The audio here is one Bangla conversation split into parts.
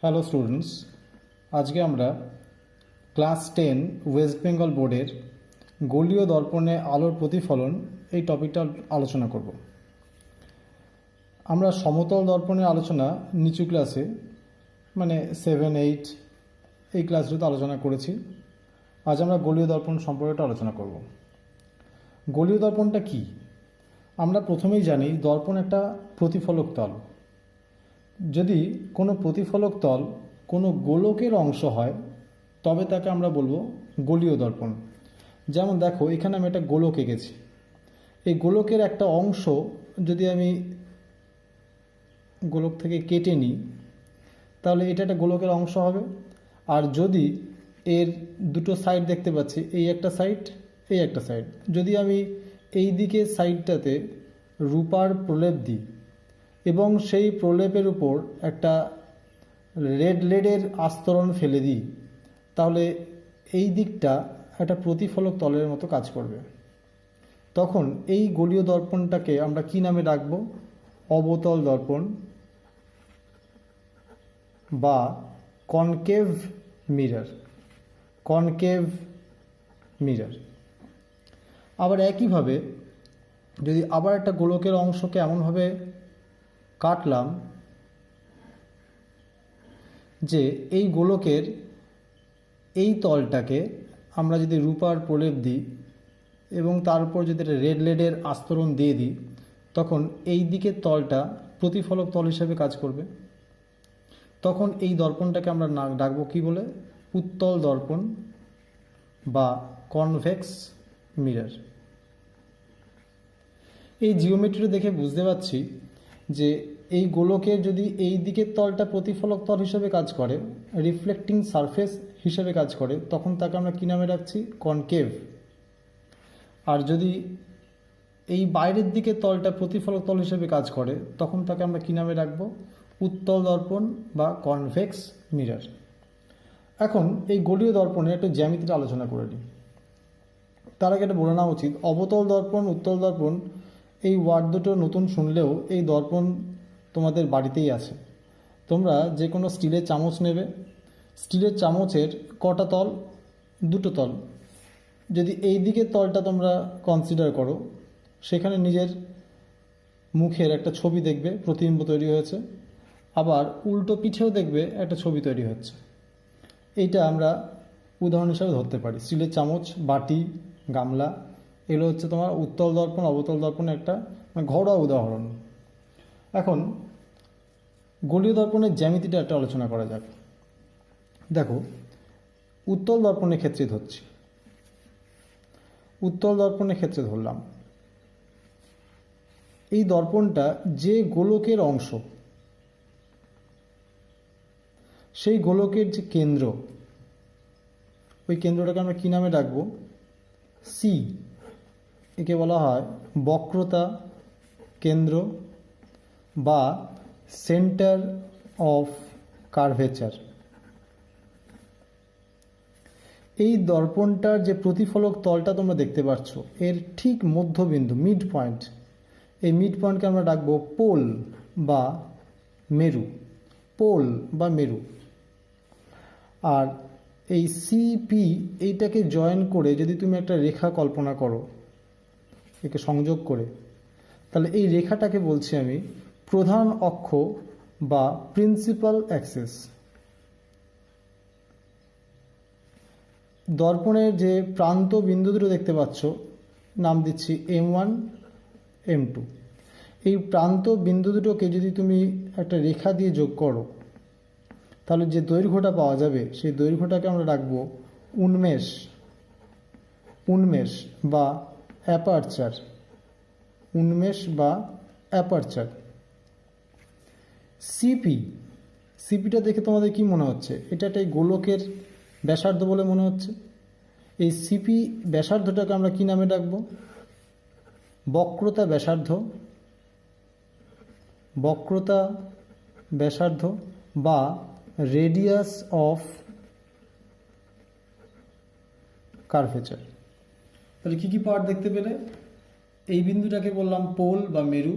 হ্যালো স্টুডেন্টস, আজকে আমরা ক্লাস 10 ওয়েস্ট বেঙ্গল বোর্ডের গোলীয় দর্পণে আলোর প্রতিফলন এই টপিকটা আলোচনা করব। আমরা সমতল দর্পণের আলোচনা নিচু ক্লাসে মানে 7, 8 এই ক্লাসগুলোতে আলোচনা করেছি। আজ আমরা গোলীয় দর্পণ সম্পর্কে আলোচনা করব। গোলীয় দর্পণটা কি? আমরা প্রথমেই জানি দর্পণ একটা প্রতিফলক তল। যদি কোনো প্রতিফলক তল কোনো গোলকের অংশ হয় তবে তাকে আমরা বলবো গোলীয় দর্পণ। যেমন দেখো, এখানে আমি একটা গোলক এঁকেছি। এই গোলকের একটা অংশ যদি আমি গোলক থেকে কেটে নিই তাহলে এটা একটা গোলকের অংশ হবে। আর যদি এর দুটো সাইড দেখতে পাচ্ছি, এই একটা সাইড, এই একটা সাইড, যদি আমি এই দিকে সাইডটাতে রূপার প্রলেপ দিই এবং সেই প্রলেপের উপর একটা রেড লেডের আস্তরণ ফেলে দিই তাহলে এই দিকটা একটা প্রতিফলক তলের মতো কাজ করবে। তখন এই গোলীয় দর্পণটাকে আমরা কি নামে ডাকবো? অবতল দর্পণ বা কনকেভ মিরর। Concave mirror. আবার একইভাবে যদি আবার একটা গোলকের অংশকে এমনভাবে কাটলাম যে এই গোলকের এই তলটাকে আমরা যদি রূপার প্রলেপ দিই এবং তার উপর যদি রেড লেডের আস্তরণ দিয়ে দিই তখন এই দিকের তলটা প্রতিফলক তল হিসেবে কাজ করবে। তখন এই দর্পণটাকে আমরা ডাকবো কি বলে? উত্তল দর্পণ বা কনভেক্স মিরর। এই জিওমেট্রি দেখে বুঝতে পারছি যে এই গোলকের যদি এই দিকের তলটা প্রতিফলক তল হিসেবে কাজ করে, রিফ্লেক্টিং সারফেস হিসেবে কাজ করে, তখন তাকে আমরা কী নামে রাখছি? কনকেভ। আর যদি এই বাইরের দিকের তলটা প্রতিফলক তল হিসেবে কাজ করে তখন তাকে আমরা কী নামে রাখবো? উত্তল দর্পণ বা কনভেক্স মিরর। এখন এই গোলীয় দর্পণের একটা জ্যামিতিটা আলোচনা করে নিই। তার আগে এটা বলে নেওয়া উচিত, অবতল দর্পণ, উত্তল দর্পণ এই ওয়ার্ড দুটো নতুন শুনলেও এই দর্পণ তোমাদের বাড়িতেই আছে। তোমরা যে কোনো স্টিলের চামচ নেবে, স্টিলের চামচের কটা তল? দুটো তল। যদি এই দিকের তলটা তোমরা কনসিডার করো, সেখানে নিজের মুখের একটা ছবি দেখবে, প্রতিবিম্ব তৈরি হয়েছে। আবার উল্টো পিঠেও দেখবে একটা ছবি তৈরি হচ্ছে। এইটা আমরা উদাহরণ হিসাবে ধরতে পারি। স্টিলের চামচ, বাটি, গামলা, এগুলো হচ্ছে তোমার উত্তল দর্পণ অবতল দর্পণের একটা ঘরোয়া উদাহরণ। এখন গোলীয় দর্পণের জ্যামিতিটা একটা আলোচনা করা যাক। দেখো, উত্তল দর্পণের ক্ষেত্রে ধরছি, উত্তল দর্পণের ক্ষেত্রে ধরলাম এই দর্পণটা যে গোলকের অংশ, সেই গোলকের যে কেন্দ্র, ওই কেন্দ্রটাকে আমরা কী নামে ডাকবো? সি। একে বলা হয় বক্রতা কেন্দ্র বা সেন্টার অফ কার্ভেচার। এই দর্পণটার যে প্রতিফলক তলটা তোমরা দেখতে পাচ্ছ, এর ঠিক মধ্যবিন্দু, মিড পয়েন্ট, এই মিড পয়েন্টকে আমরা ডাকবো পোল বা মেরু। পোল বা মেরু। আর এই সিপি এইটাকে জয়েন করে যদি তুমি একটা রেখা কল্পনা করো, একে সংযোগ করে, তাহলে এই রেখাটাকে বলছি আমি প্রধান অক্ষ বা প্রিন্সিপাল অ্যাক্সিস। দর্পণের যে প্রান্ত বিন্দু দুটো দেখতে পাচ্ছ, নাম দিচ্ছি M1, M2। এই প্রান্ত বিন্দু দুটোকে যদি তুমি একটা রেখা দিয়ে যোগ করো তাহলে যে দৈর্ঘ্যটা পাওয়া যাবে সেই দৈর্ঘ্যটাকে আমরা রাখবো উন্মেষ, উন্মেষ বা অ্যাপারচার, উন্মেষ বা অ্যাপারচার। সিপি, সিপিটা দেখে তোমাদের কি মনে হচ্ছে? এটা একটা গোলকের ব্যাসার্ধ বলে মনে হচ্ছে। এই সিপি ব্যাসার্ধটাকে আমরা কি নামে ডাকবো? বক্রতা ব্যাসার্ধ, বক্রতা ব্যাসার্ধ বা রেডিয়াস অফ কার্ভেচার। তাহলে কী কী পার্ট দেখতে পেলে? এই বিন্দুটাকে বললাম পোল বা মেরু,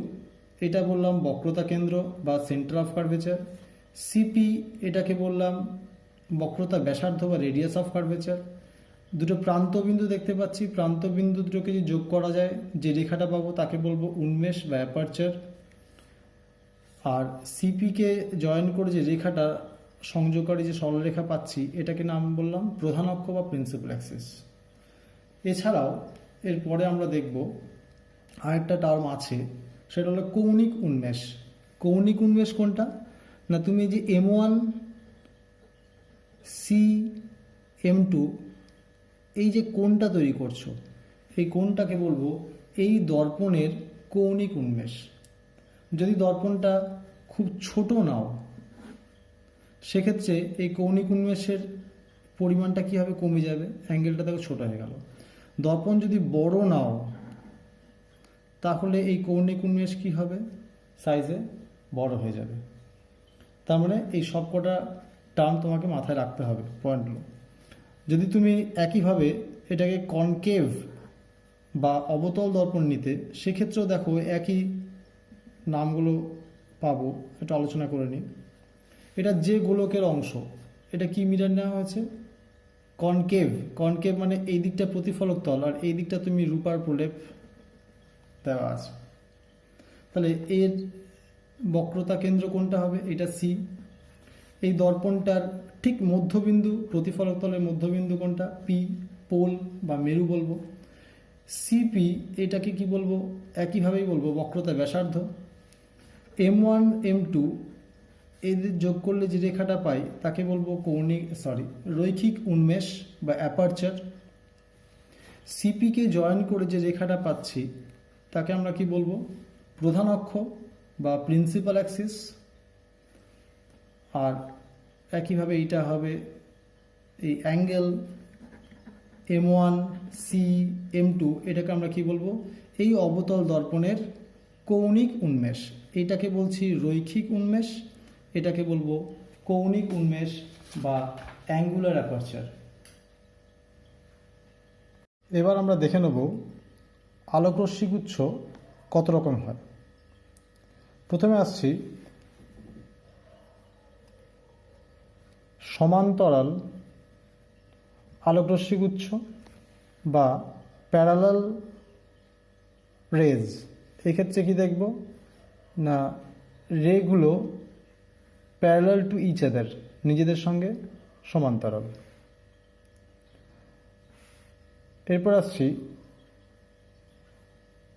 এটা বললাম বক্রতা কেন্দ্র বা সেন্টার অফ কার্ভেচার, সিপি এটাকে বললাম বক্রতা ব্যাসার্ধ বা রেডিয়াস অফ কার্ভেচার। দুটো প্রান্তবিন্দু দেখতে পাচ্ছি, প্রান্তবিন্দু দুটোকে যদি যোগ করা যায় যে রেখাটা পাবো তাকে বলবো উন্মেষ বা অ্যাপারচার। আর সিপিকে জয়েন করে যে রেখাটা সংযোগকারী যে সরলরেখা পাচ্ছি এটাকে নাম বললাম প্রধান অক্ষ বা প্রিন্সিপাল অ্যাক্সিস। এছাড়াও এরপরে আমরা দেখব আরেকটা টার্ম আছে, সেটা হলো কৌণিক উন্মেষ। কৌণিক উন্মেষ কোনটা না, তুমি যে M1 সি M2 এই যে কোণটা তৈরি করছো, এই কোণটাকে বলবো এই দর্পণের কৌণিক উন্মেষ। যদি দর্পণটা খুব ছোট নাও সেক্ষেত্রে এই কৌণিক উন্মেষের পরিমাণটা কী হবে, কমে যাবে, অ্যাঙ্গেলটা দেখো ছোট হয়ে গেল। দর্পণ যদি বড় নাও তাহলে এই কৌণিক উন্মেষ কী হবে, সাইজে বড় হয়ে যাবে। তার মানে এই সবকটা টার্ম তোমাকে মাথায় রাখতে হবে পয়েন্টগুলো। যদি তুমি একইভাবে এটাকে কনকেভ বা অবতল দর্পণ নিতে সেক্ষেত্রেও দেখো একই নামগুলো পাবো, এটা আলোচনা করে নিই। এটা যে গোলকের অংশ, এটা কি মিটার নেওয়া হয়েছে, কনকেভ। কনকেভ মানে এই দিকটা প্রতিফলক তল আর এই দিকটা তুমি রূপার প্রলেপ দেওয়া আছে। তাহলে এর বক্রতা কেন্দ্র কোনটা হবে, এটা সি। এই দর্পণটার ঠিক মধ্যবিন্দু, প্রতিফলক তলের মধ্যবিন্দু কোনটা, পি, পোল বা মেরু বলবো। সিপি এটাকে কি বলবো, একইভাবেই বলবো বক্রতা ব্যাসার্ধ। M1 M2 এদের যোগ করলে যে রেখাটা পাই তাকে বলবো রৈখিক উন্মেষ বা অ্যাপারচার। সিপিকে জয়েন করে যে রেখাটা পাচ্ছি তাকে আমরা কি বলবো, প্রধান অক্ষ বা প্রিন্সিপাল অ্যাক্সিস। আর একইভাবে এইটা হবে এই অ্যাঙ্গেল M1 সি M2, এটাকে আমরা কি বলবো, এই অবতল দর্পণের কৌণিক উন্মেষ। এটাকে বলছি রৈখিক উন্মেষ, এটাকে বলবো কৌণিক উন্মেষ বা অ্যাঙ্গুলার অ্যাপারচার। এবার আমরা দেখে নেব আলোকরশ্মিগুচ্ছ কত রকম হয়। প্রথমে আসছি সমান্তরাল আলোকরশ্মিগুচ্ছ বা প্যারালাল রেজ। এক্ষেত্রে কি দেখব না, রেগুলো প্যারালাল টু ইচ আদার, নিজেদের সঙ্গে সমান্তরাল। এরপর আসছি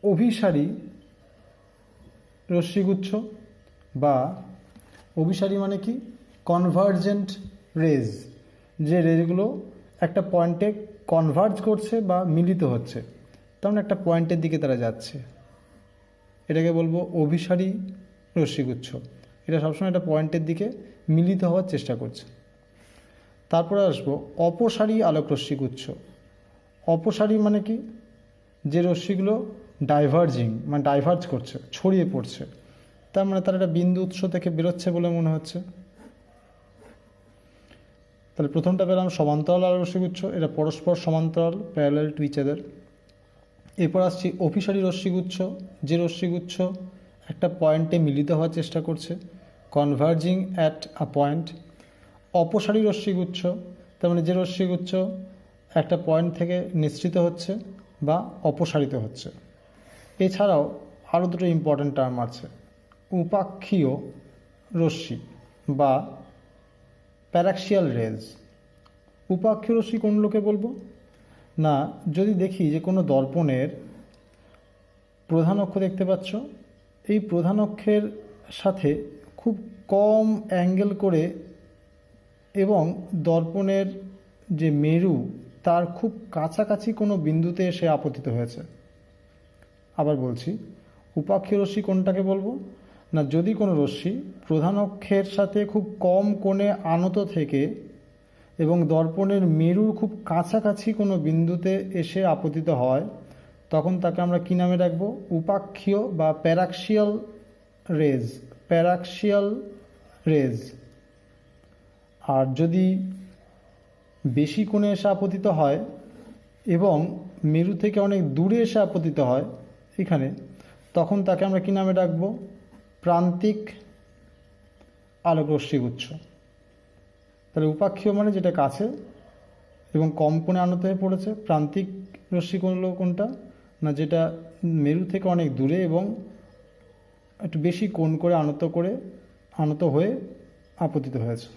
অভিসারী রশ্মিগুচ্ছ বা অভিসারী মানে কি, কনভার্জেন্ট রেজ। যে রেজগুলো একটা পয়েন্টে কনভার্জ করছে বা মিলিত হচ্ছে, তেমন একটা পয়েন্টের দিকে তারা যাচ্ছে, এটাকে বলবো অভিসারী রশ্মিগুচ্ছ। এটা সবসময় একটা পয়েন্টের দিকে মিলিত হওয়ার চেষ্টা করছে। তারপরে আসবো অপসারী আলোক রশ্মিগুচ্ছ। অপসারী মানে কি, যে রশ্মিগুলো ডাইভার্জ করছে, ছড়িয়ে পড়ছে, তার মানে তার একটা বিন্দু উৎস থেকে বেরোচ্ছে বলে মনে হচ্ছে। তাহলে প্রথমটা পেলাম সমান্তরাল আলোক রশ্মিগুচ্ছ, এটা পরস্পর সমান্তরাল, প্যারালাল টু ইচ আদার। এরপর আসছি অভিসারী রশ্মিগুচ্ছ, যে রশ্মিগুচ্ছ একটা পয়েন্টে মিলিত হওয়ার চেষ্টা করছে, কনভার্জিং অ্যাট আ পয়েন্ট। অপসারী রশ্মিগুচ্ছ তার মানে যে রশ্মিগুচ্ছ একটা পয়েন্ট থেকে নিঃসৃত হচ্ছে বা অপসারিত হচ্ছে। এছাড়াও আরও দুটো ইম্পর্ট্যান্ট টার্ম আছে, উপাক্ষীয় রশ্মি বা প্যারাক্সিয়াল রেজ। উপাক্ষীয় রশ্মি কোনগুলোকে বলবো না, যদি দেখি যে কোনো দর্পণের প্রধান অক্ষ দেখতে পাচ্ছ, এই প্রধান অক্ষের সাথে খুব কম অ্যাঙ্গেল করে এবং দর্পণের যে মেরু তার খুব কাছাকাছি কোনো বিন্দুতে এসে আপতিত হয়েছে। আবার বলছি, উপাক্ষীয় রশ্মি কোনটাকে বলবো না, যদি কোনো রশ্মি প্রধান অক্ষের সাথে খুব কম কোণে আনত থেকে এবং দর্পণের মেরুর খুব কাছাকাছি কোনো বিন্দুতে এসে আপতিত হয়, তখন তাকে আমরা কী নামে রাখবো, উপাক্ষীয় বা প্যারাক্সিয়াল রেজ। আর যদি বেশি কোণে এসে আপতিত হয় এবং মেরু থেকে অনেক দূরে এসে আপতিত হয় এখানে, তখন তাকে আমরা কী নামে রাখবো, প্রান্তিক আলোকরশ্মি গুচ্ছ। তাহলে উপাক্ষীয় মানে যেটা কাছে এবং কম কোণে আনত হয়ে পড়েছে। প্রান্তিক রশ্মি হলো কোনটা না, যেটা মেরু থেকে অনেক দূরে এবং একটু বেশি কোণ করে আনত হয়ে আপতিত হয়েছে।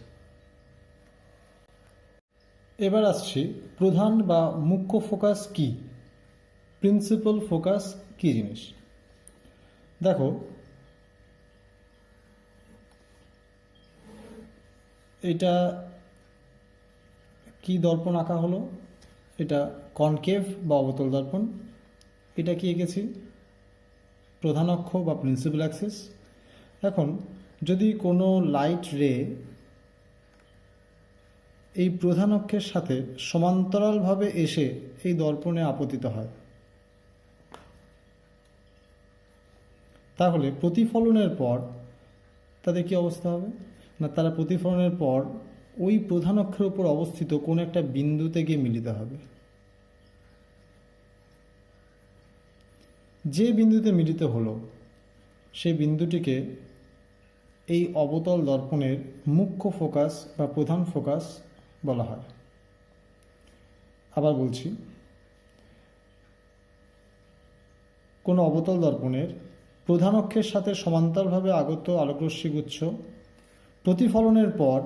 এবার আসছি প্রধান বা মুখ্য ফোকাস কি, প্রিন্সিপাল ফোকাস কি জিনিস। দেখো, এটা কি দর্পণ আঁকা হলো, এটা কনকেভ বা অবতল দর্পণ। এটা কি এঁকেছি, প্রধান অক্ষ বা প্রিন্সিপাল অ্যাক্সিস। এখন যদি কোনো লাইট রে এই প্রধান অক্ষের সাথে সমান্তরালভাবে এসে এই দর্পণে আপতিত হয়, তাহলে প্রতিফলনের পর তাদের কি অবস্থা হবে না, তারা প্রতিফলনের পর ওই প্রধান অক্ষের উপর অবস্থিত কোন একটা বিন্দুতে গিয়ে মিলিত হবে। যে বিন্দুতে মিলিত হলো সেই বিন্দুটিকে এই অবতল দর্পণের মুখ্য ফোকাস বা প্রধান ফোকাস বলা হয়। আবার বলছি, কোনো অবতল দর্পণের প্রধান অক্ষের সাথে সমান্তরালভাবে আগত আলোকরশ্মিগুচ্ছ প্রতিফলনের পর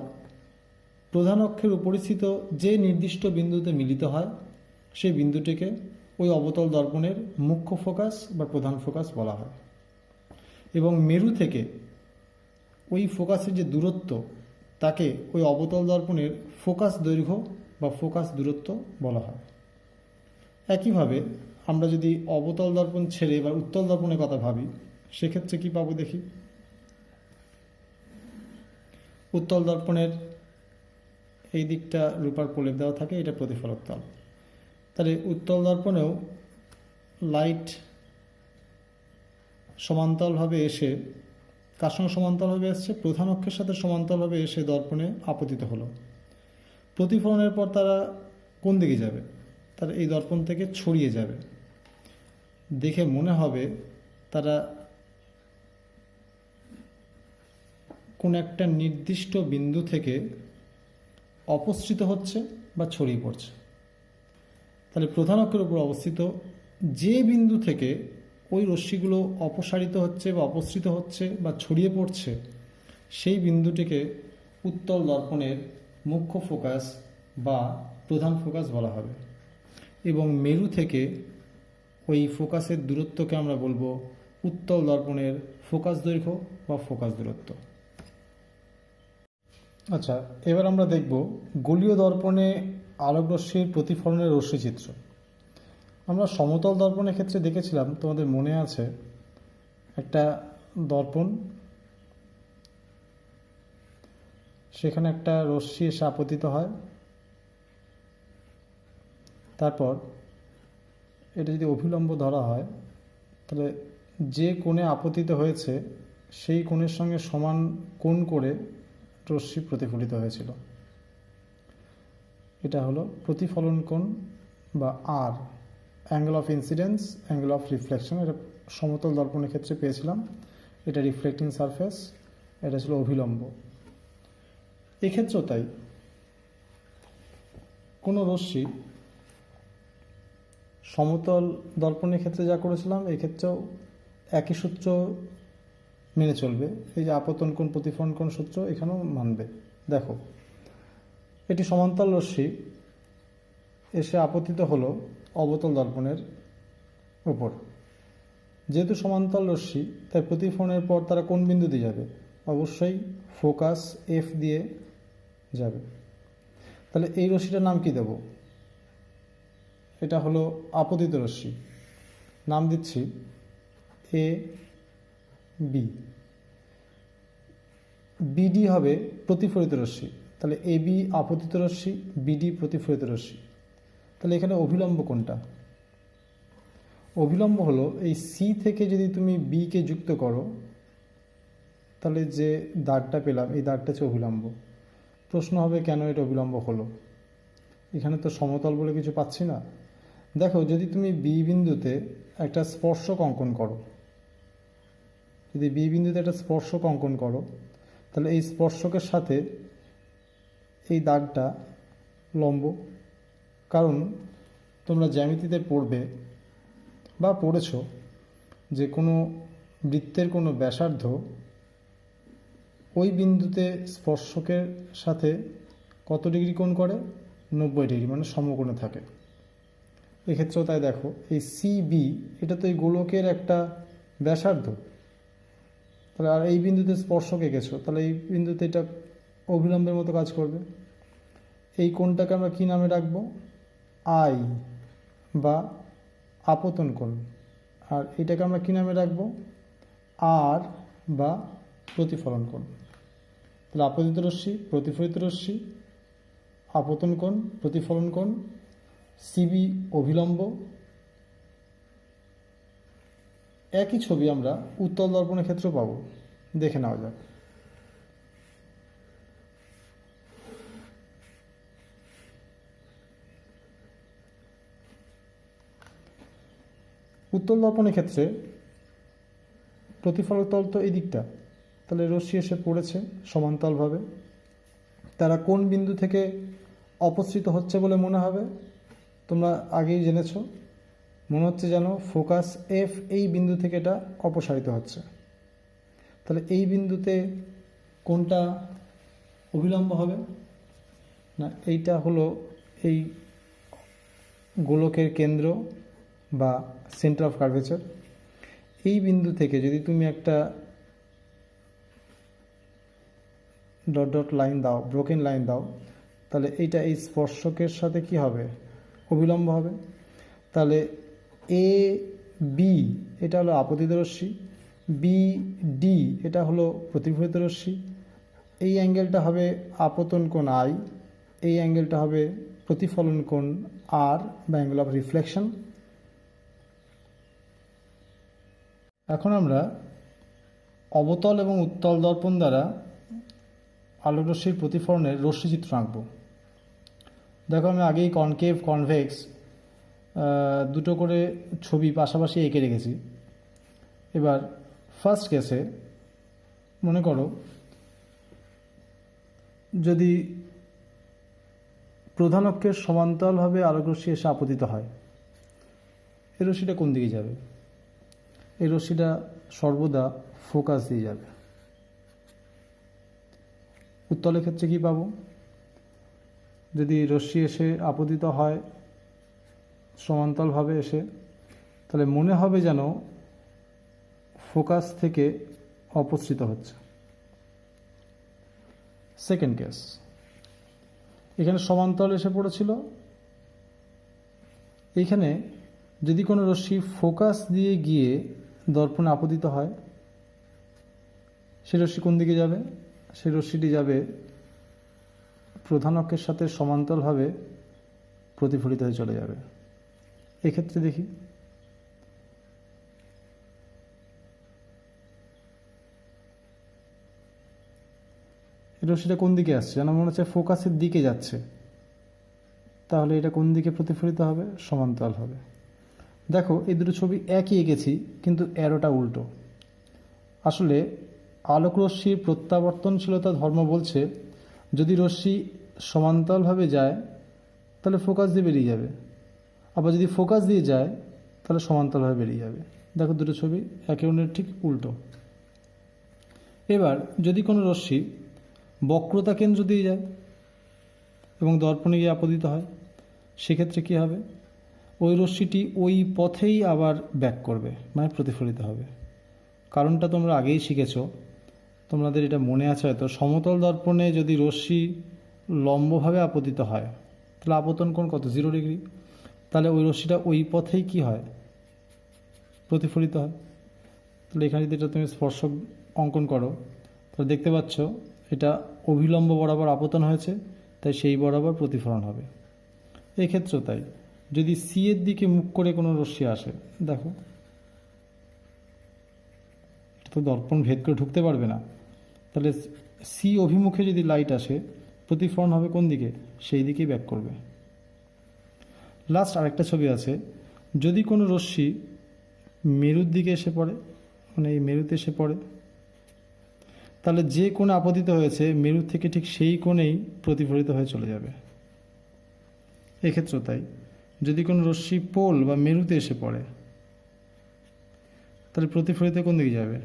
প্রধান অক্ষের উপরিস্থিত যে নির্দিষ্ট বিন্দুতে মিলিত হয় সেই বিন্দুটিকে ওই অবতল দর্পণের মুখ্য ফোকাস বা প্রধান ফোকাস বলা হয়। এবং মেরু থেকে ওই ফোকাসের যে দূরত্ব তাকে ওই অবতল দর্পণের ফোকাস দৈর্ঘ্য বা ফোকাস দূরত্ব বলা হয়। একইভাবে আমরা যদি অবতল দর্পণ ছেড়ে এবার উত্তল দর্পণের কথা ভাবি, সেক্ষেত্রে কি পাবো দেখি। উত্তল দর্পণের এই দিকটা রূপার প্রলেপ দেওয়া থাকে, এটা প্রতিফলক তল। তাহলে উত্তল দর্পণেও লাইট সমান্তরালভাবে এসে কার সঙ্গে সমান্তরালভাবে এসছে, প্রধান অক্ষের সাথে সমান্তরালভাবে এসে দর্পণে আপতিত হলো। প্রতিফলনের পর তারা কোন দিকে যাবে, তারা এই দর্পণ থেকে ছড়িয়ে যাবে। দেখে মনে হবে তারা কোন একটা নির্দিষ্ট বিন্দু থেকে অপসৃত হচ্ছে বা ছড়িয়ে পড়ছে। তাহলে প্রধান অক্ষের উপর অবস্থিত যে বিন্দু থেকে ওই রশ্মিগুলো অপসারিত হচ্ছে বা অপসৃত হচ্ছে বা ছড়িয়ে পড়ছে সেই বিন্দুটিকে উত্তল দর্পণের মুখ্য ফোকাস বা প্রধান ফোকাস বলা হবে। এবং মেরু থেকে ওই ফোকাসের দূরত্বকে আমরা বলবো উত্তল দর্পণের ফোকাস দৈর্ঘ্য বা ফোকাস দূরত্ব। আচ্ছা, এবার আমরা দেখব গোলীয় দর্পণে আলোকরশ্মির প্রতিফলনের রশ্মিচিত্র। আমরা সমতল দর্পণের ক্ষেত্রে দেখেছিলাম, তোমাদের মনে আছে, একটা দর্পণ, সেখানে একটা রশ্মি এসে আপতিত হয়, তারপর এটা যদি অভিলম্ব ধরা হয় তাহলে যে কোণে আপতিত হয়েছে সেই কোণের সঙ্গে সমান কোণ করে রশ্মি প্রতিফলিত হয়েছিল। এটা হলো প্রতিফলন কোণ বা আর, angle of incidence, angle of reflection. এটা সমতল দর্পণের ক্ষেত্রে পেয়েছিলাম। এটা রিফ্লেক্টিং সারফেস, এটা ছিল অভিলম্ব। এক্ষেত্রেও তাই, কোনো রশ্মি সমতল দর্পণের ক্ষেত্রে যা করেছিলাম এক্ষেত্রেও একই সূত্র মেনে চলবে। এই যে আপতন কোণ প্রতিফলন কোণ সূত্র এখানেও মানবে। দেখো, এটি সমান্তরাল রশ্মি এসে আপতিত হলো অবতল দর্পণের উপর। যেহেতু সমান্তরাল রশ্মি তাই প্রতিফলনের পর তারা কোন বিন্দু দিয়ে যাবে, অবশ্যই ফোকাস এফ দিয়ে যাবে। তাহলে এই রশ্মিটার নাম কি দেব, এটা হলো আপতিত রশ্মি, নাম দিচ্ছি এ বি। বিডি হবে প্রতিফলিত রশ্মি, তাহলে এ বি আপতিত রশ্মি, বিডি প্রতিফলিত রশ্মি। তাহলে এখানে অভিলম্ব কোনটা, অভিলম্ব হলো এই সি থেকে যদি তুমি বি কে যুক্ত করো তাহলে যে দাগটা পেলাম এই দাগটা হচ্ছে অভিলম্ব। প্রশ্ন হবে কেন এটা অভিলম্ব হলো, এখানে তো সমতল বলে কিছু পাচ্ছি না। দেখো, যদি তুমি বি বিন্দুতে একটা স্পর্শক অঙ্কন করো, যদি বি বিন্দুতে একটা স্পর্শক অঙ্কন করো তাহলে এই স্পর্শকের সাথে এই দাগটা লম্ব, কারণ তোমরা জ্যামিতিতে পড়বে বা পড়েছ যে কোনো বৃত্তের কোনো ব্যাসার্ধ ওই বিন্দুতে স্পর্শকের সাথে কত ডিগ্রি কোণ করে, 90 ডিগ্রি, মানে সমকোণে থাকে। এক্ষেত্রেও তাই দেখো, এই সিবি এটা তো এই গোলকের একটা ব্যাসার্ধ, তাহলে আর এই বিন্দুতে স্পর্শক এঁকেছো, তাহলে এই বিন্দুতে এটা অভিলম্বের মতো কাজ করবে। এই কোণটাকে আমরা কী নামে রাখবো, আই বা আপতন কোণ, আর এটাকে আমরা কী নামে রাখবো, আর বা প্রতিফলন কোণ। তাহলে আপতিত রশ্মি, প্রতিফলিত রশ্মি, আপতন কোণ, প্রতিফলন কোণ, সিবি অভিলম্ব। একই ছবি আমরা উত্তল দর্পণের ক্ষেত্রেও পাবো, দেখে নেওয়া যাক। উত্তল দর্পণের ক্ষেত্রে প্রতিফলক তল তো এই দিকটা, তাহলে রশ্মি এসে পড়েছে সমান্তরালভাবে, তারা কোন বিন্দু থেকে অপসৃত হচ্ছে বলে মনে হবে, তোমরা আগেই জেনেছো, মনে হচ্ছে যেন ফোকাস এফ এই বিন্দু থেকে এটা অপসারিত হচ্ছে। তাহলে এই বিন্দুতে কোনটা অভিলম্ব হবে না, এইটা হলো এই গোলকের কেন্দ্র বা সেন্টার অফ কার্ভেচার। এই বিন্দু থেকে যদি তুমি একটা ডট ডট লাইন দাও, ব্রোকেন লাইন দাও, তাহলে এইটা এই স্পর্শকের সাথে কি হবে, অভিলম্ব হবে। তাহলে এ বি এটা হলো আপতিত রশ্মি, বি ডি এটা হলো প্রতিফলিত রশ্মি, এই অ্যাঙ্গেলটা হবে আপতন কোণ আই, এই অ্যাঙ্গেলটা হবে প্রতিফলন কোণ আর বা অ্যাঙ্গেল অফ রিফ্লেকশন। এখন আমরা অবতল এবং উত্তল দর্পণ দ্বারা আলোকরশ্মির প্রতিফলনের রশ্মিচিত্র আঁকব। দেখো আমি আগেই কনকেভ কনভেক্স দুটো করে ছবি পাশাপাশি এঁকে রেখেছি। এবার ফার্স্ট কেসে মনে করো যদি প্রধান অক্ষের সমান্তরালভাবে আলোকরশ্মি এসে আপতিত হয়, এই রশ্মিটা কোন দিকে যাবে, এই রশ্মিটা সর্বদা ফোকাস দিয়ে যাবে। উত্তলের ক্ষেত্রে কি পাবো, যদি রশ্মি এসে আপতিত হয় সমান্তরালভাবে এসে, তাহলে মনে হবে যেন ফোকাস থেকে অপসৃত হচ্ছে। সেকেন্ড কেস, এখানে সমান্তরাল এসে পড়েছিল, এইখানে যদি কোনো রশ্মি ফোকাস দিয়ে গিয়ে দর্পণে আপতিত হয়, সেই রশ্মি কোন দিকে যাবে, সেই রশ্মিটি যাবে প্রধান অক্ষের সাথে সমান্তরালভাবে প্রতিফলিত হয়ে চলে যাবে। এক্ষেত্রে দেখি রশ্মিটা কোন দিকে আসছে, যেন মনে হচ্ছে ফোকাসের দিকে যাচ্ছে, তাহলে এটা কোন দিকে প্রতিফলিত হবে, সমান্তরাল হবে। দেখো এই দুটো ছবি একই এঁকেছি, কিন্তু অ্যারোটা উল্টো। আসলে আলোকরশ্মির প্রত্যাবর্তনশীলতা ধর্ম বলছে যদি রশ্মি সমান্তরালভাবে যায় তাহলে ফোকাস দিয়ে বেরিয়ে যাবে, আবার যদি ফোকাস দিয়ে যায় তাহলে সমান্তরালভাবে বেরিয়ে যাবে। দেখো দুটো ছবি একে অন্যের ঠিক উল্টো। এবার যদি কোনো রশ্মি বক্রতা কেন্দ্র দিয়ে যায় এবং দর্পণে গিয়ে আপতিত হয়, সেক্ষেত্রে কী হবে, ওই রশ্মিটি ওই পথেই আবার ব্যাক করবে, মানে প্রতিফলিত হবে। কারণটা তোমরা আগেই শিখেছো, তোমাদের এটা মনে আছে হয়তো, সমতল দর্পণে যদি রশ্মি লম্বভাবে আপতিত হয় তাহলে আপতন কোণ কত, 0 ডিগ্রি, তাহলে ওই রশ্মিটা ওই পথেই কি হয়, প্রতিফলিত হয়। তাহলে এখানে যদি এটা তুমি স্পর্শক অঙ্কন করো তাহলে দেখতে পাচ্ছ এটা অভিলম্ব বরাবর আপতন হয়েছে, তাই সেই বরাবর প্রতিফলন হবে। এই ক্ষেত্রেও তাই, যদি সি এর দিকে মুখ করে কোনো রশ্মি আসে, দেখো এটা তো দর্পণ ভেদ করে ঢুকতে পারবে না, তাহলে সি অভিমুখে যদি লাইট আসে প্রতিফলন হবে কোন দিকে, সেই দিকেই ব্যাক করবে। লাস্ট আরেকটা ছবি আছে, যদি কোনো রশ্মি মেরুর দিকে এসে পড়ে, মানে এই মেরুতে এসে পড়ে, তাহলে যে কোণে আপতিত হয়েছে মেরু থেকে ঠিক সেই কোণেই প্রতিফলিত হয়ে চলে যাবে। এক্ষেত্রেও তাই, যদি কোনো রশ্মি পোল বা মেরুতে এসে পড়ে তাহলে প্রতিফলিত কোন দিকে যাবে?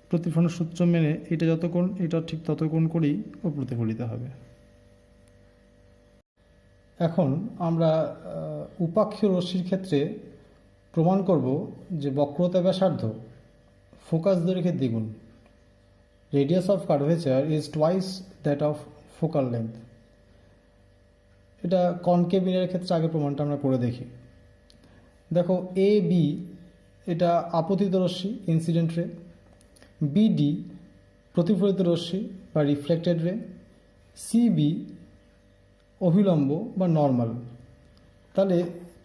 প্রতিফলন সূত্র মেনে এটা যত কোণ, এটা ঠিক তত কোণ করেই ও প্রতিফলিত হবে। এখন আমরা উপাক্ষীয় রশ্মির ক্ষেত্রে প্রমাণ করব যে বক্রতা ব্যাসার্ধ ফোকাস দৈর্ঘ্যের দ্বিগুণ। Radius of curvature is twice that of focal length. এটা কনকেভ মিররের ক্ষেত্রে আগে প্রমাণটা আমরা করে দেখি। দেখো এ বি এটা আপতিত রশ্মি ইনসিডেন্ট রে, বিডি প্রতিফলিত রশ্মি বা রিফ্লেক্টেড রে, সিবি অভিলম্ব বা নর্মাল। তাহলে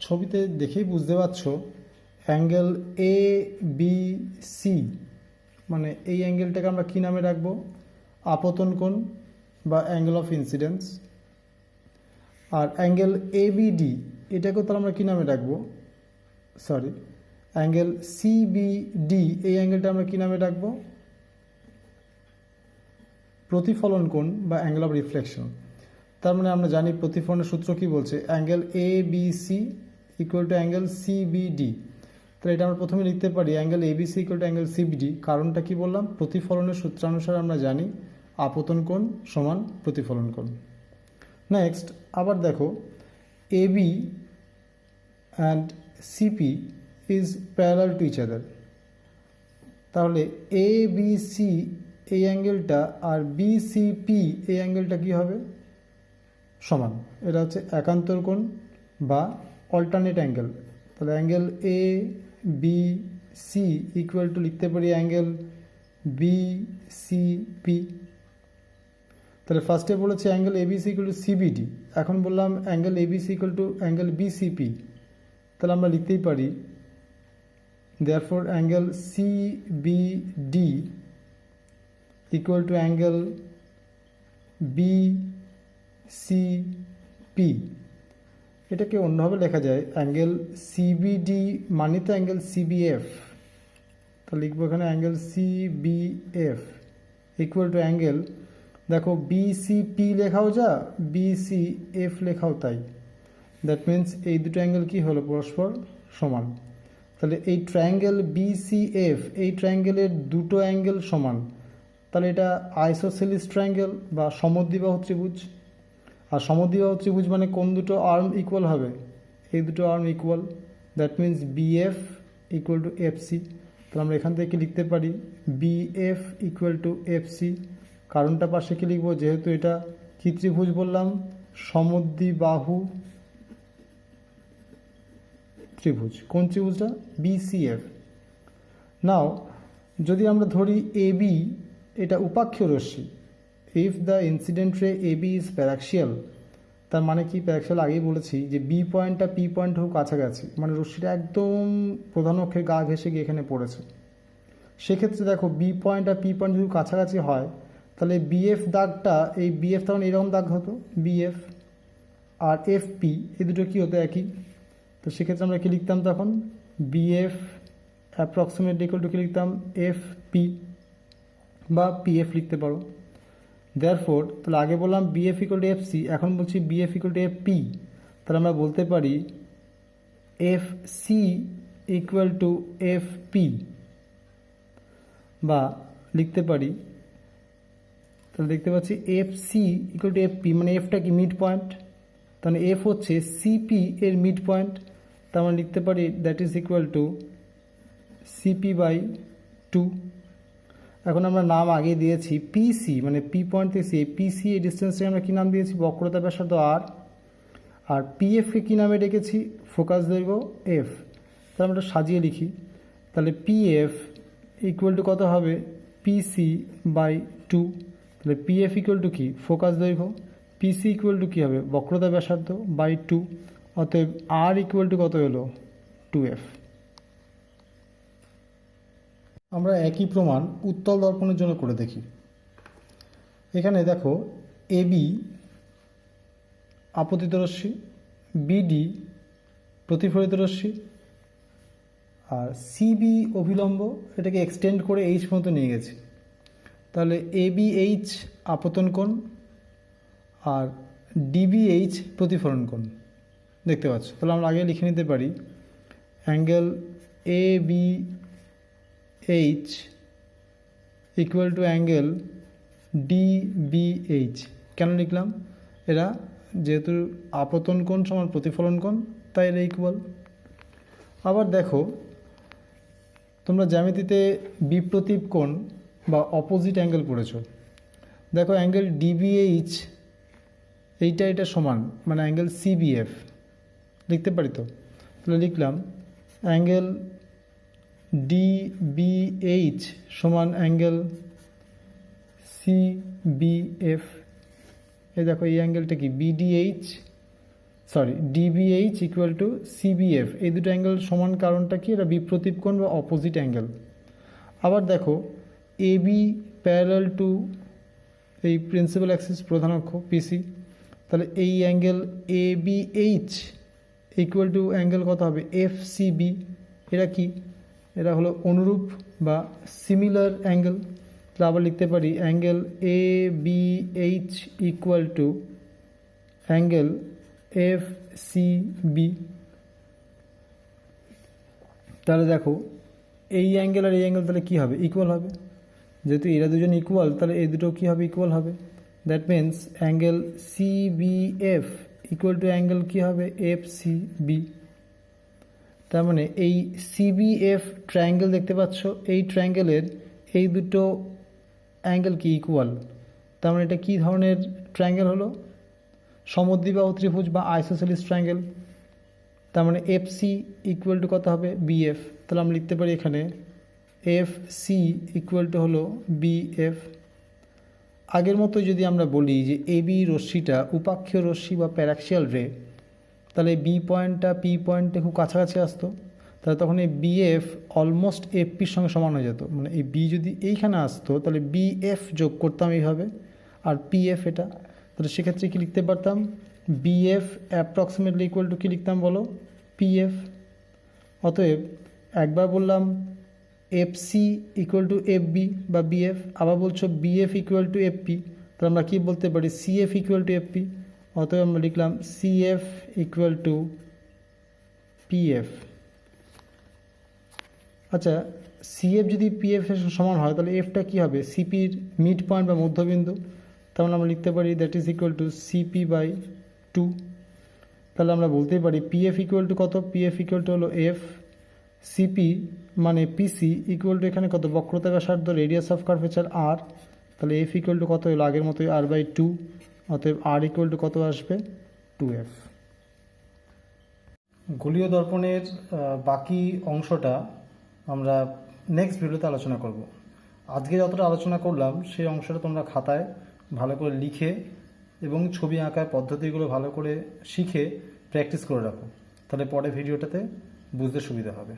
ছবিতে দেখেই বুঝতে পারছো অ্যাঙ্গেল এ বি সি, মানে এই অ্যাঙ্গেলটাকে আমরা কী নামে রাখবো? আপতন কোণ বা অ্যাঙ্গেল অফ ইনসিডেন্স। আর অ্যাঙ্গেল এ বি ডি এটাকেও তাহলে আমরা কী নামে রাখবো? সরি, অ্যাঙ্গেল সিবিডি এই অ্যাঙ্গেলটা আমরা কী নামে রাখবো? প্রতিফলন কোণ বা অ্যাঙ্গেল অফ রিফ্লেকশন। তার মানে আমরা জানি প্রতিফলনের সূত্র কি বলছে, angle A B C equal to angle CBD. তাহলে এটা আমরা প্রথমে লিখতে পারি angle A B C equal to angle CBD. কারণটা কি বললাম? প্রতিফলনের সূত্রানুসারে আমরা জানি আপতন কোণ সমান প্রতিফলন কোণ। নেক্সট আবার দেখো A B and C P is parallel to each other. তাহলে এ বি সি এই অ্যাঙ্গেলটা আর বিসিপি এই অ্যাঙ্গেলটা কি হবে? সমান। এটা হচ্ছে একান্তর কোণ বা অল্টারনেট অ্যাঙ্গেল। তাহলে angle A B C equal to লিখতে পারি অ্যাঙ্গেল বিসিপি। তাহলে ফার্স্টে বলেছে angle A B C equal to CBD, এখন বললাম angle A B C equal to angle BCP. তাহলে আমরা লিখতেই পারি therefore angle CBD equal to angle BCP. এটাকে অন্যভাবে লেখা যায় অ্যাঙ্গেল সিবিডি মানে তো অ্যাঙ্গেল সিবিএফ। তাহলে লিখবো এখানে angle CBF equal to angle, দেখো বিসিপি লেখাও যা বিসিএফ লেখাও তাই। দ্যাট মিন্স এই দুটো অ্যাঙ্গেল কি হলো? পরস্পর সমান। তাহলে এই ট্রায়াঙ্গেল বিসিএফ এই ট্রায়াঙ্গেলের দুটো অ্যাঙ্গেল সমান, তাহলে এটা আইসোসেলিস ট্রায়াঙ্গেল বা সমদ্বিবাহু ত্রিভুজ। আর সমদ্বিবাহু ত্রিভুজ মানে কোন দুটো আর্ম ইকুয়াল হবে? এই দুটো arm equal. That means BF equal two FC. তাহলে আমরা এখান থেকে লিখতে পারি বিএফ ইকুয়াল টু এফসি। কারণটা পাশে কি লিখবো? যেহেতু এটা কি ত্রিভুজ বললাম? সমদ্বিবাহু ত্রিভুজ। কোন ত্রিভুজটা? বিসিএফ। নাও যদি আমরা ধরি এ বি এটা উপাক্ষীয় রশ্মি, ইফ দ্য ইনসিডেন্ট রে এ বি ইজ প্যারাক্সিয়াল, তার মানে কি? প্যারাক্সিয়াল আগেই বলেছি যে বি পয়েন্টটা পি পয়েন্ট হোক কাছাকাছি, মানে রশ্মিটা একদম প্রধান অক্ষের গা ঘেঁষে গিয়ে এখানে পড়েছে। সেক্ষেত্রে দেখো বি পয়েন্ট আর পি পয়েন্ট যদি কাছাকাছি হয় তাহলে বিএফ দাগটা, এই বিএফ তখন এরকম দাগ হতো বিএফ, আর এফ পি এই দুটো কী হতো? একই। তো সেক্ষেত্রে আমরা কী লিখতাম তখন? বিএফ অ্যাপ্রক্সিমেটলি ইকুয়াল টু কী লিখতাম? এফ পি বা পিএফ লিখতে পারো। দেয়ারফোর তাহলে আগে বললাম BF equal to F C, এখন বলছি BF equal to F P. তাহলে আমরা বলতে পারি F C equal to F P, বা লিখতে পারি, তাহলে দেখতে পাচ্ছি F C equal to F P, মানে এফটা কি? Mid point. তাহলে এফ হচ্ছে সিপি এর মিড পয়েন্ট। তার মানে লিখতে পারি that is equal to CP by 2। এখন আমরা নাম আগে দিয়েছি পিসি, মানে পি পয়েন্ট থেকে সি, পিসি এই ডিস্টেন্সে আমরা কী নাম দিয়েছি? বক্রতা ব্যাসার্ধ আর। আর পিএফকে কী নামে রেখেছি? ফোকাস দৈর্ঘ্য এফ। তাহলে আমরা সাজিয়ে লিখি, তাহলে পিএফ ইকুয়াল টু কত হবে? PC by 2। তাহলে পিএফ ইকুয়াল টু কি? ফোকাস দৈর্ঘ্য। পিসি ইকুয়াল টু কী হবে? বক্রতা ব্যাসার্ধ বাই 2। অতএব আর ইকুয়াল টু কত হলো? 2F। আমরা একই প্রমাণ উত্তল দর্পণের জন্য করে দেখি। এখানে দেখো এবি আপতিত রশ্মি, বিডি প্রতিফলিত রশ্মি, আর সিবি অভিলম্ব, এটাকে এক্সটেন্ড করে এইচ পর্যন্ত নিয়ে গেছি। তাহলে ABH আপতন কোণ আর DBH প্রতিফলন কোণ দেখতে পাচ্ছ। তাহলে আমরা আগে লিখে নিতে পারি angle ABH equal to angle DBH। কেন লিখলাম? এরা যেহেতু আপতন কোণ সমান প্রতিফলন কোণ, তাই এরা ইকুয়াল। আবার দেখো, তোমরা জ্যামিতিতে বিপ্রতীপ কোণ বা অপোজিট অ্যাঙ্গেল পড়েছ। দেখো অ্যাঙ্গেল DBH এটা সমান, মানে অ্যাঙ্গেল CBF লিখতে পারি তো। তাহলে লিখলাম অ্যাঙ্গেল DBH সমান অ্যাঙ্গেল CBF। এই দেখো এই অ্যাঙ্গেলটা কি DBH ইকুয়াল টু CBF। এই দুটো অ্যাঙ্গেল সমান কারণটা কি? এটা বিপ্রতীপ কোণ বা অপোজিট অ্যাঙ্গেল। আবার দেখো AB প্যারালাল টু এই প্রিন্সিপাল অ্যাক্সিস প্রধান অক্ষ PC। তাহলে এই angle ABH equal to angle কত হবে? FCB। এরা কি? এরা হলো অনুরূপ বা সিমিলার অ্যাঙ্গেল। তাহলে আবার লিখতে পারি angle ABH equal to angle FCB। তাহলে দেখো এই অ্যাঙ্গেল আর এই অ্যাঙ্গেল তাহলে কী হবে? ইকুয়াল হবে। যেহেতু এরা দুজন ইকুয়াল, তাহলে এই দুটো কী হবে? ইকুয়াল হবে। That means angle CBF equal to angle কী হবে? FCB। তার মানে এই CBF ট্রায়াঙ্গেল দেখতে পাচ্ছ, এই ট্রায়াঙ্গেলের এই দুটো অ্যাঙ্গেল কি? ইকুয়াল। তার মানে এটা কী ধরনের ট্রায়াঙ্গেল হলো? সমদ্বিবাহু ত্রিভুজ বা আইসোসেলিস ট্রায়াঙ্গেল। তার মানে FC ইকুয়াল টু কত হবে? BF। তাহলে আমরা লিখতে পারি এখানে FC ইকুয়াল টু হলো BF। আগের মতো যদি আমরা বলি যে AB রশ্মিটা উপাক্ষীয় রশ্মি বা প্যারাক্সিয়াল রে, তাহলে B পয়েন্টটা P পয়েন্টে খুব কাছাকাছি আসতো। তাহলে তখন এই BF অলমোস্ট FPর সঙ্গে সমান হয়ে যেত। মানে এই B যদি এইখানে আসতো তাহলে BF যোগ করতাম এইভাবে, আর PF এটা। তাহলে সেক্ষেত্রে কী লিখতে পারতাম? BF অ্যাপ্রক্সিমেটলি ইকুয়াল টু কী লিখতাম বলো? PF। অতএব একবার বললাম FC ইকুয়াল টু FB বা BF, আবার বলছো BF ইকুয়াল টু FP। তাহলে আমরা কী বলতে পারি? CF equal to FP। অতএব আমরা লিখলাম CF ইকুয়াল টু PF। আচ্ছা, CF যদি PF এর সমান হয় তাহলে Fটা কী হবে? CPর মিড পয়েন্ট বা মধ্যবিন্দু। তাহলে আমরা লিখতে পারি that is equal two CP/2। তাহলে আমরা বলতেই পারি PF ইকুয়াল টু কত? PF ইকুয়াল টু হলো F। CP মানে PC ইকুয়াল টু এখানে কত? বক্রতা ব্যাসার্ধ, রেডিয়াস অফ কার্ভেচার R। তাহলে F ইকুয়াল টু কত হলো? আগের মতোই R/2। অতএব R ইকুয়াল টু কত আসবে? 2F। গোলীয় দর্পণের বাকি অংশটা আমরা নেক্সট ভিডিওতে আলোচনা করব। আজকে যতটা আলোচনা করলাম সেই অংশটা তোমরা খাতায় ভালো করে লিখে এবং ছবি আঁকার পদ্ধতিগুলো ভালো করে শিখে প্র্যাকটিস করে রাখো। তাহলে পরে ভিডিওটাতে বুঝতে সুবিধা হবে।